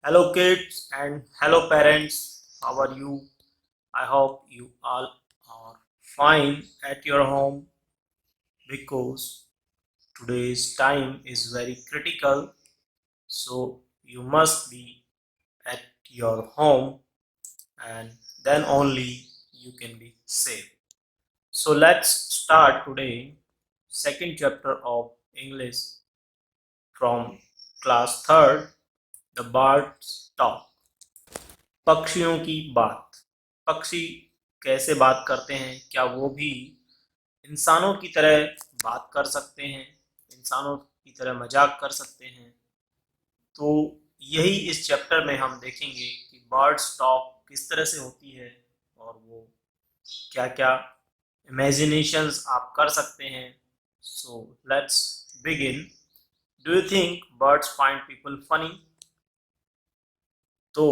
Hello, kids, and hello, parents. How are you? I hope you all are fine at your home because today's time is very critical. So, you must be at your home, and then only you can be safe. So, let's start today, second chapter of English from class third, the Bird's Talk. पक्षियों की बात। पक्षी कैसे बात करते हैं? क्या वो भी इंसानों की तरह बात कर सकते हैं? इंसानों की तरह मजाक कर सकते हैं? तो यही इस चैप्टर में हम देखेंगे कि बर्ड्स टॉक किस तरह से होती है और वो क्या क्या इमेजिनेशंस आप कर सकते हैं। So let's begin. Do you think birds find people funny? तो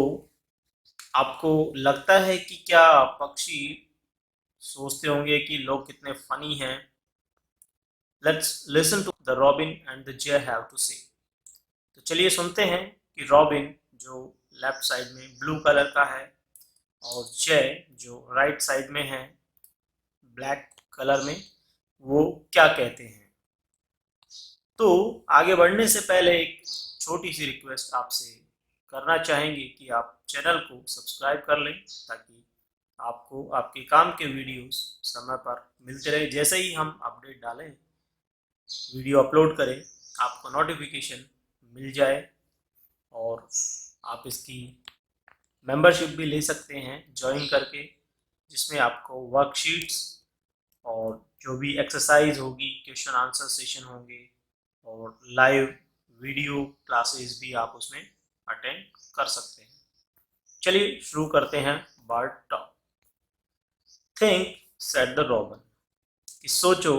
आपको लगता है कि क्या पक्षी सोचते होंगे कि लोग कितने फनी हैं? Let's listen to the robin and the jay have to say. तो चलिए सुनते हैं कि रॉबिन जो लेफ्ट साइड में ब्लू कलर का है और जय जो राइट साइड में है ब्लैक कलर में, वो क्या कहते हैं। तो आगे बढ़ने से पहले एक छोटी सी रिक्वेस्ट आपसे करना चाहेंगे कि आप चैनल को सब्सक्राइब कर लें ताकि आपको आपके काम के वीडियोस समय पर मिलते रहे। जैसे ही हम अपडेट डालें, वीडियो अपलोड करें, आपको नोटिफिकेशन मिल जाए और आप इसकी मेंबरशिप भी ले सकते हैं ज्वाइन करके, जिसमें आपको वर्कशीट्स और जो भी एक्सरसाइज होगी, क्वेश्चन आंसर सेशन होंगे और लाइव वीडियो क्लासेस भी आप उसमें अटेंड कर सकते हैं। चलिए शुरू करते हैं bird talk. Think said the robin, कि सोचो।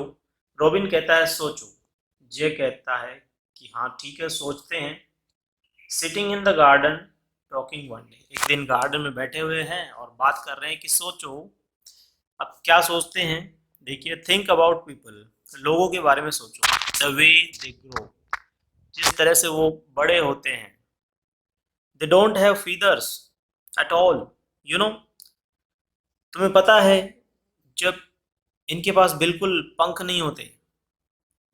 रॉबिन कहता है सोचो। जे कहता है कि हाँ ठीक है, सोचते हैं। Sitting in the garden talking one day, एक दिन गार्डन में बैठे हुए हैं और बात कर रहे हैं कि सोचो। अब क्या सोचते हैं? देखिए, थिंक अबाउट पीपल, लोगों के बारे में सोचो। द वे दे ग्रो, जिस तरह से वो बड़े होते हैं। They don't have feathers at all, you know, तुम्हें पता है, जब इनके पास बिल्कुल पंख नहीं होते।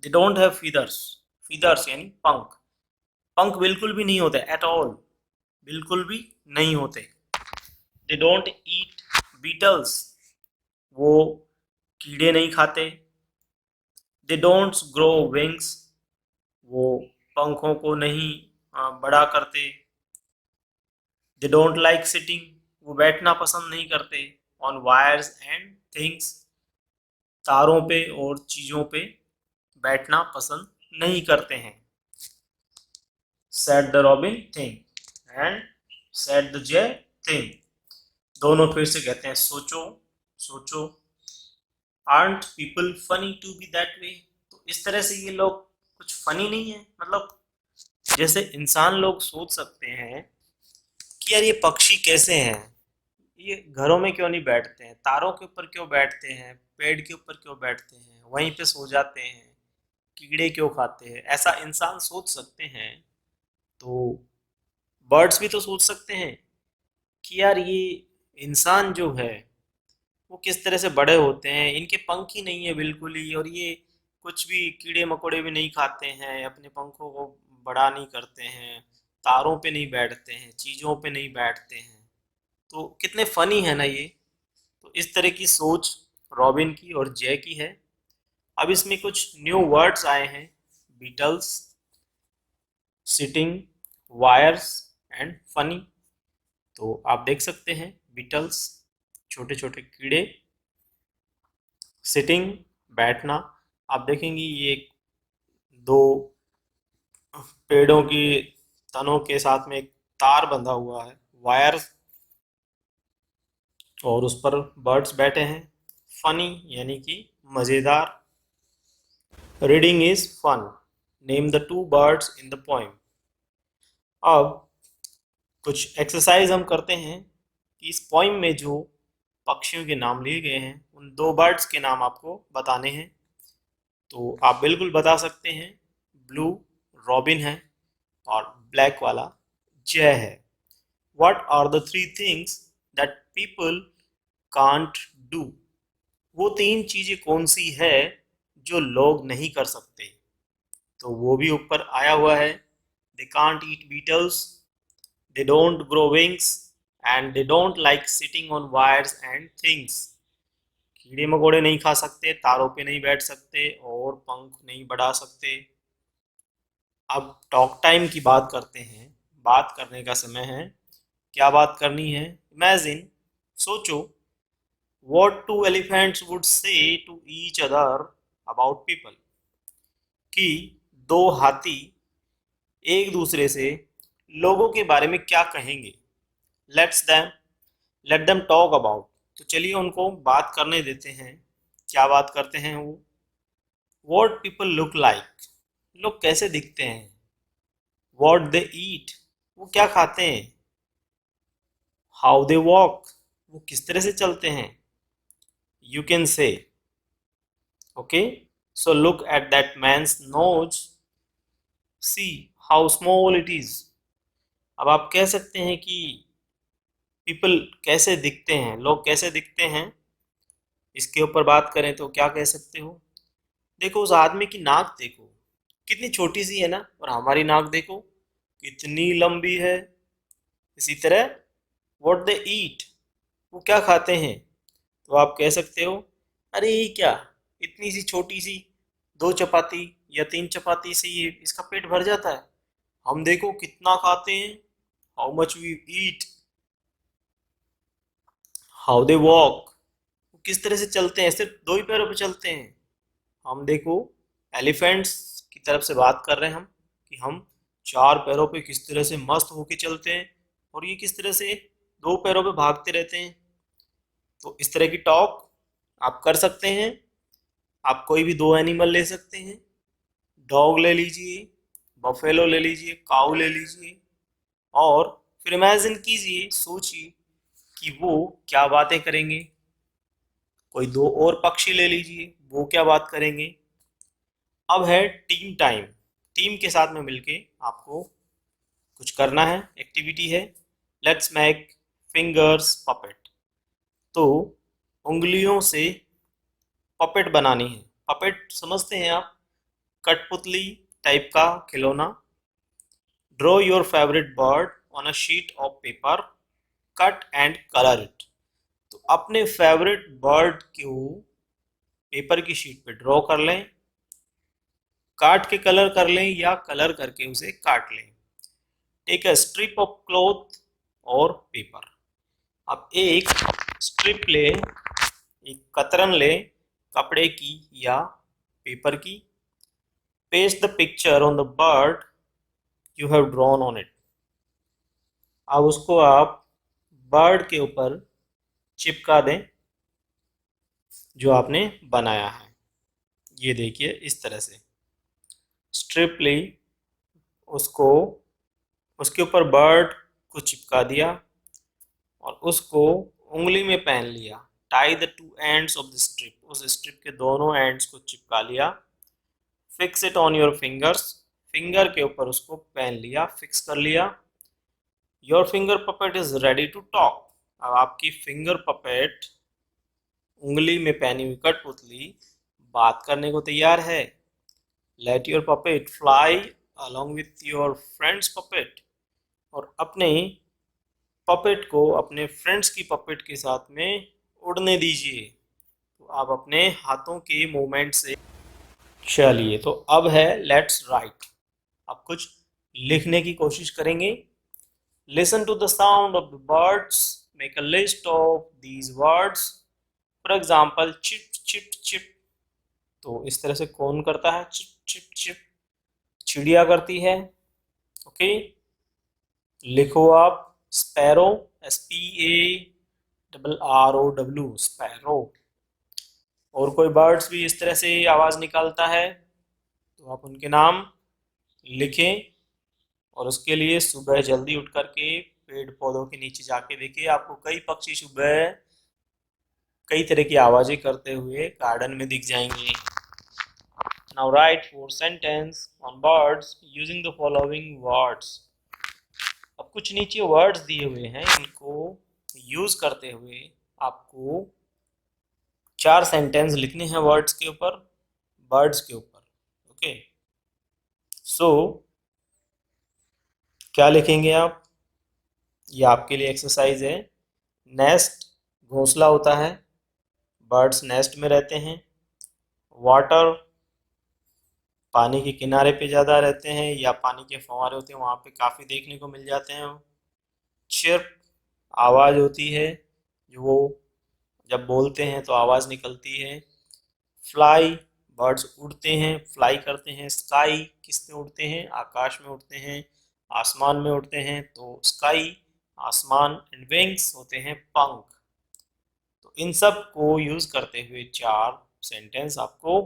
They don't have feathers, feathers यानी पंख। पंख बिल्कुल भी नहीं होते, एट ऑल, बिल्कुल भी नहीं होते। दे डोंट ईट बीटल्स, वो कीड़े नहीं खाते। दे डोंट ग्रो विंग्स, वो पंखों को नहीं बड़ा करते। दे डोंट लाइक सिटिंग, वो बैठना पसंद नहीं करते। ऑन वायर्स एंड थिंग्स, तारों पे और चीज़ों पे बैठना पसंद नहीं करते हैं। Said the robin think and said the jay think, दोनों फिर से कहते हैं सोचो सोचो। Are people funny to be that way, तो इस तरह से ये लोग कुछ फनी नहीं है? मतलब जैसे इंसान लोग सोच सकते हैं कि यार ये पक्षी कैसे हैं, ये घरों में क्यों नहीं बैठते हैं, तारों के ऊपर क्यों बैठते हैं, पेड़ के ऊपर क्यों बैठते हैं, वहीं पे सो जाते हैं, कीड़े क्यों खाते हैं, ऐसा इंसान सोच सकते हैं। तो बर्ड्स भी तो सोच सकते हैं कि यार ये इंसान जो है वो किस तरह से बड़े होते हैं, इनके पंख ही नहीं है बिल्कुल ही, और ये कुछ भी कीड़े मकोड़े भी नहीं खाते हैं, अपने पंखों को बड़ा नहीं करते हैं, तारों पे नहीं बैठते हैं, चीज़ों पे नहीं बैठते हैं। तो कितने फनी है ना ये। तो इस तरह की सोच रॉबिन की और जय की है। अब इसमें कुछ न्यू वर्ड्स आए हैं। Beetles, sitting, wires and funny. तो आप देख सकते हैं, बीटल्स छोटे छोटे कीड़े, सिटिंग बैठना। आप देखेंगे ये दो पेड़ों की तनों के साथ में एक तार बंधा हुआ है, वायर, और उस पर बर्ड्स बैठे हैं। फनी यानी कि मज़ेदार। Reading is fun, name the two birds in the poem. अब कुछ एक्सरसाइज हम करते हैं कि इस पोइम में जो पक्षियों के नाम लिए गए हैं उन दो बर्ड्स के नाम आपको बताने हैं। तो आप बिल्कुल बता सकते हैं। ब्लू रॉबिन है और ब्लैक वाला जय है। What are the three things that people can't do? वो तीन चीजें कौन सी है जो लोग नहीं कर सकते? तो वो भी ऊपर आया हुआ है. They can't eat beetles, they don't grow wings, and they don't like sitting on wires and things. कीड़े मकोड़े नहीं खा सकते, तारों पे नहीं बैठ सकते और पंख नहीं बढ़ा सकते. अब टॉक टाइम की बात करते हैं. बात करने का समय है. क्या बात करनी है? इमेजिन, सोचो, what two elephants would say to each other about people. कि दो हाथी एक दूसरे से लोगों के बारे में क्या कहेंगे. Let them talk about. तो चलिए उनको बात करने देते हैं. क्या बात करते हैं वो? What people look like. लोग कैसे दिखते हैं. What they eat. वो क्या खाते हैं. How they walk. वो किस तरह से चलते हैं. You can say. Okay, so look at that man's nose. See how small it is. अब आप कह सकते हैं कि पीपल कैसे दिखते हैं, लोग कैसे दिखते हैं. इसके ऊपर बात करें तो क्या कह सकते हो. देखो उस आदमी की नाक देखो, कितनी छोटी सी है ना, और हमारी नाक देखो कितनी लंबी है. इसी तरह व्हाट दे ईट. वो क्या खाते हैं. तो आप कह सकते हो, अरे ये क्या, इतनी सी छोटी सी दो चपाती या तीन चपाती से ये इसका पेट भर जाता है. हम देखो कितना खाते हैं. How much we eat. How they walk. वो किस तरह से चलते हैं, सिर्फ दो ही पैरों पे चलते हैं. हम देखो एलिफेंट्स की तरफ से बात कर रहे हैं हम, कि हम चार पैरों पे किस तरह से मस्त होके चलते हैं, और ये किस तरह से दो पैरों पे भागते रहते हैं. तो इस तरह की टॉक आप कर सकते हैं. आप कोई भी दो एनिमल ले सकते हैं. डॉग ले लीजिए, बफेलो ले लीजिए, काऊ ले लीजिए, और फिर इमेजिन कीजिए, सोचिए कि वो क्या बातें करेंगे. कोई दो और पक्षी ले लीजिए, वो क्या बात करेंगे. अब है टीम टाइम. टीम के साथ में मिलके आपको कुछ करना है, एक्टिविटी है. Let's make fingers puppet. तो उंगलियों से पपेट बनानी है. पपेट समझते हैं आप, कठपुतली टाइप का खिलौना. Draw your favourite bird on a sheet of paper, cut and colour it. तो अपने फेवरेट बर्ड को पेपर की शीट पे ड्रॉ कर लें, काट के कलर कर लें या कलर करके उसे काट लें. Take a strip of cloth और पेपर. अब एक स्ट्रिप ले, एक कतरन ले कपड़े की या पेपर की. Paste the picture on the bird you have drawn on it. अब उसको आप बर्ड के ऊपर चिपका दें जो आपने बनाया है. ये देखिए इस तरह से स्ट्रिप ली, उसको उसके ऊपर बर्ड को चिपका दिया और उसको उंगली में पहन लिया. Tie the two ends of the strip. उस स्ट्रिप के दोनों एंड्स को चिपका लिया. Fix it on your fingers. Finger के ऊपर उसको पहन लिया, फिक्स कर लिया. Your finger puppet is ready to talk. अब आपकी फिंगर पपेट, उंगली में पहनी हुई कठपुतली, बात करने को तैयार है. Let your puppet fly along with your friends puppet. और अपने पपेट को अपने फ्रेंड्स की पपेट के साथ में उड़ने दीजिए. तो आप अपने हाथों के मूवमेंट से चलिए. तो अब है लेट्स राइट. अब कुछ लिखने की कोशिश करेंगे. Listen to the sound of the birds, make a list of these words. For example chip chip chip. तो इस तरह से कौन करता है चिप चिप चिप. चिड़िया करती है. ओके, लिखो आप स्पैरो, SPARROW, स्पैरो. और कोई बर्ड्स भी इस तरह से आवाज़ निकालता है तो आप उनके नाम लिखें. और उसके लिए सुबह जल्दी उठ करके पेड़ पौधों के नीचे जाके देखिए, आपको कई पक्षी सुबह कई तरह की आवाज़ें करते हुए गार्डन में दिख जाएंगे. Now write 4 sentences on birds using the following words. अब कुछ नीचे वर्ड्स दिए हुए हैं, इनको यूज करते हुए आपको 4 सेंटेंस लिखने हैं वर्ड्स के ऊपर, बर्ड्स के ऊपर। ओके, सो क्या लिखेंगे आप? ये आपके लिए एक्सरसाइज है। नेस्ट घोंसला होता है, बर्ड्स नेस्ट में रहते हैं। वाटर पानी के किनारे पे ज़्यादा रहते हैं, या पानी के फव्वारे होते हैं वहाँ पे काफ़ी देखने को मिल जाते हैं। चिर्प आवाज़ होती है, जो वो जब बोलते हैं तो आवाज़ निकलती है। फ्लाई बर्ड्स उड़ते हैं, फ्लाई करते हैं। स्काई किस में उड़ते हैं? आकाश में उड़ते हैं, आसमान में उड़ते हैं, तो स्काई आसमान। एंड विंग्स होते हैं पंख। तो इन सब को यूज करते हुए 4 सेंटेंस आपको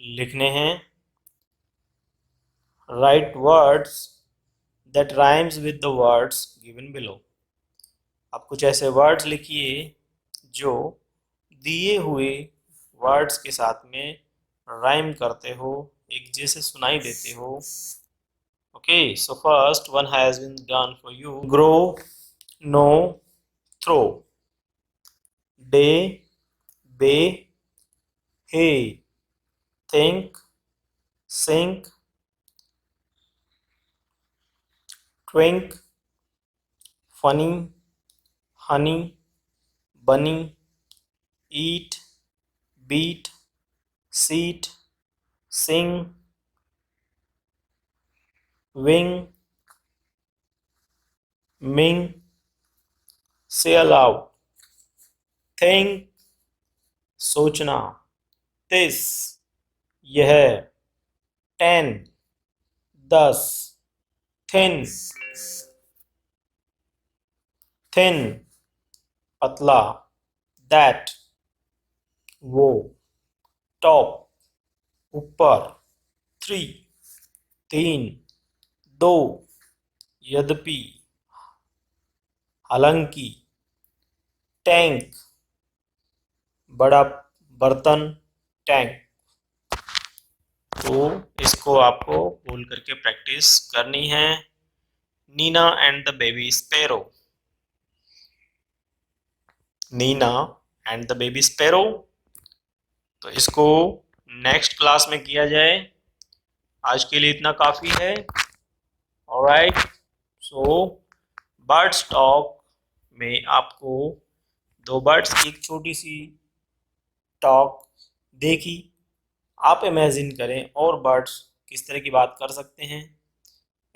लिखने हैं। Right words that rhymes with the words given below. आप कुछ ऐसे वर्ड्स लिखिए जो दिए हुए वर्ड्स के साथ में राइम करते हो, एक जैसे सुनाई देते हो। Okay, so first one has been done for you. Grow, no, throw. Day, bay, hey, think, sink, twink, funny, honey, bunny, eat, beat, seat, sing, wing, ming, say aloud, think सोचना, this यह, 10 10, thin thin पतला, that वो, top ऊपर, 3 3, 2 यद्यपि, हालांकि, tank बड़ा बर्तन, tank. तो इसको आपको बोल करके प्रैक्टिस करनी है। Neena and the baby sparrow. Neena and the baby sparrow. तो इसको नेक्स्ट क्लास में किया जाए। आज के लिए इतना काफ़ी है। ऑलराइट, सो बर्ड्स टॉक में आपको 2 बर्ड्स की एक छोटी सी टॉक देखी। आप इमेजिन करें और बर्ड्स किस तरह की बात कर सकते हैं,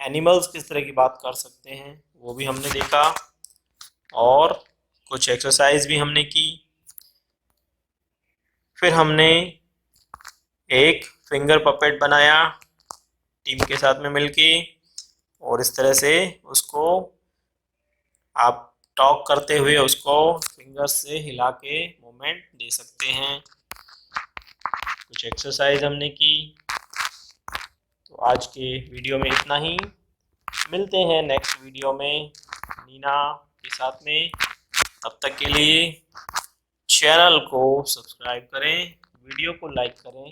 एनिमल्स किस तरह की बात कर सकते हैं, वो भी हमने देखा। और कुछ एक्सरसाइज भी हमने की। फिर हमने एक फिंगर पपेट बनाया टीम के साथ में मिलके, और इस तरह से उसको आप टॉक करते हुए उसको फिंगर से हिला के मूवमेंट दे सकते हैं। कुछ एक्सरसाइज हमने की। तो आज के वीडियो में इतना ही। मिलते हैं नेक्स्ट वीडियो में नीना के साथ में। तब तक के लिए चैनल को सब्सक्राइब करें, वीडियो को लाइक करें,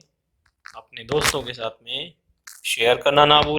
अपने दोस्तों के साथ में शेयर करना ना भूलें।